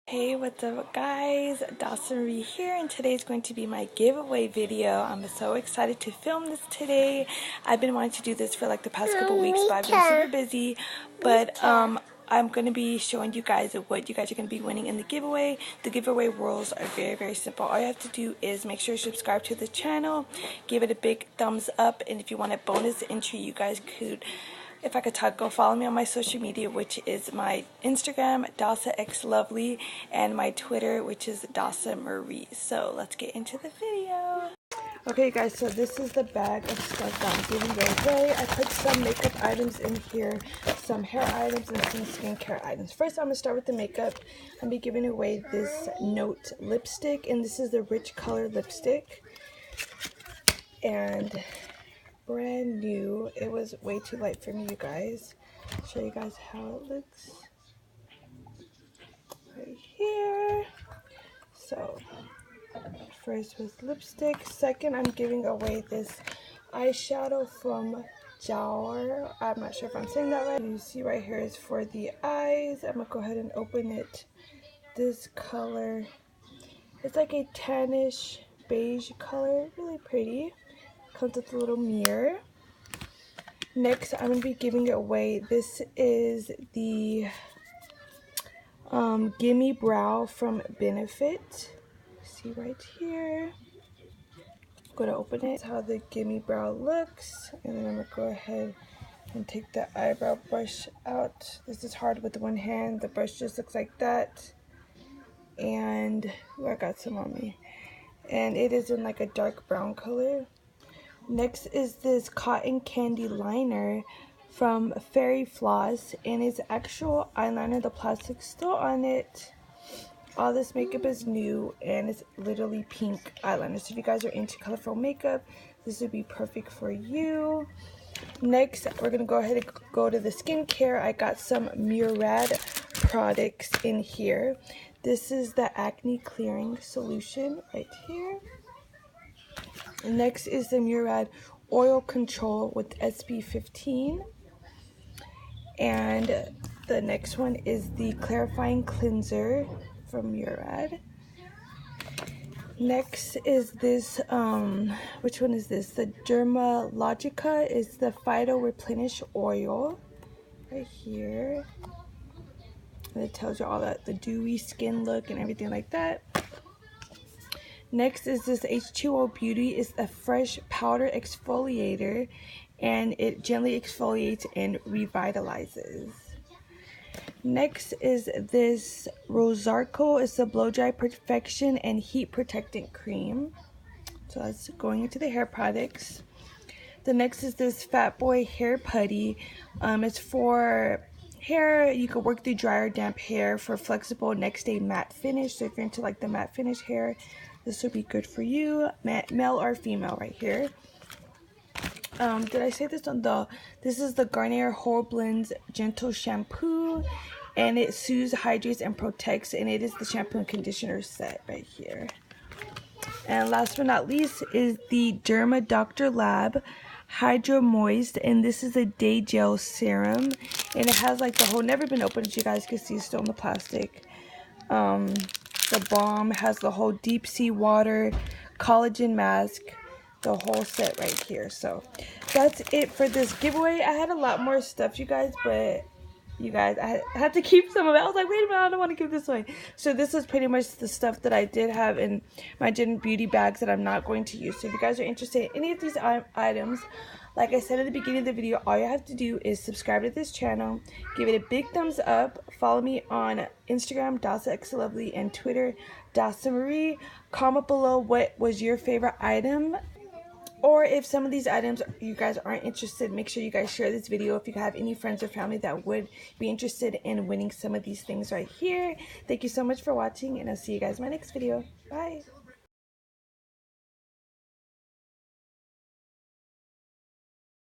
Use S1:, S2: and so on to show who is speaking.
S1: Hey, what's up guys? Dawson Marie here, and today is going to be my giveaway video. I'm so excited to film this today. I've been wanting to do this for like the past couple weeks, but I've been super busy. But I'm going to be showing you guys what you guys are going to be winning in the giveaway. The giveaway rules are very simple. All you have to do is make sure you subscribe to the channel, give it a big thumbs up, and if you want a bonus entry, you guys could, if I could talk, go follow me on my social media, which is my Instagram, DawsaXLovely, and my Twitter, which is Dawson Marie. So let's get into the video. Okay guys, so this is the bag of stuff that I'm giving away. I put some makeup items in here, some hair items, and some skincare items. First, I'm going to start with the makeup. I'm going to be giving away this Note lipstick, and this is the Rich Color lipstick. And brand new. It was way too light for me, you guys. I'll show you guys how it looks right here. So first was lipstick. Second, I'm giving away this eyeshadow from Jar. I'm not sure if I'm saying that right. You see right here is for the eyes. I'm gonna go ahead and open it. This color, it's like a tannish beige color, really pretty. Comes with a little mirror. Next, I'm going to be giving it away. This is the Gimme Brow from Benefit. See right here. I'm going to open it. This is how the Gimme Brow looks. And then I'm going to go ahead and take the eyebrow brush out. This is hard with one hand. The brush just looks like that. And I got some on me. And it is in like a dark brown color. Next is this cotton candy liner from Fairy Floss, and it's actual eyeliner. The plastic's still on it. All this makeup is new, and it's literally pink eyeliner. So if you guys are into colorful makeup, this would be perfect for you. Next, we're going to go ahead and go to the skincare. I got some Murad products in here. This is the acne clearing solution right here. Next is the Murad Oil Control with SPF 15. And the next one is the Clarifying Cleanser from Murad. Next is this, which one is this? The Dermalogica is the Phyto Replenish Oil right here. And it tells you all that, the dewy skin look and everything like that. Next is this H2O Beauty. It's a fresh powder exfoliator, and it gently exfoliates and revitalizes. Next is this Rosarco. It's a blow dry perfection and heat protectant cream. So that's going into the hair products. The next is this Fat Boy Hair Putty. It's for hair. You can work through dry or damp hair for flexible next day matte finish. So if you're into like the matte finish hair, this would be good for you, male or female right here. Did I say this on this is the Garnier Whole Blends Gentle Shampoo, and it soothes, hydrates, and protects, and it is the shampoo and conditioner set right here. And last but not least is the Derma Dr. Lab Hydro Moist, and this is a day gel serum, and it has like the whole, never been opened, as you guys can see, still in the plastic. The balm has the whole deep sea water, collagen mask, the whole set right here. So that's it for this giveaway. I had a lot more stuff, you guys, but you guys, I had to keep some of it. I was like, wait a minute, I don't want to give this away. So this is pretty much the stuff that I did have in my Gin Beauty bags that I'm not going to use. So if you guys are interested in any of these items, like I said at the beginning of the video, all you have to do is subscribe to this channel, give it a big thumbs up, follow me on Instagram, DawsaXLovely, and Twitter, Dawson Marie. Comment below what was your favorite item, or if some of these items you guys aren't interested, make sure you guys share this video if you have any friends or family that would be interested in winning some of these things right here. Thank you so much for watching, and I'll see you guys in my next video. Bye.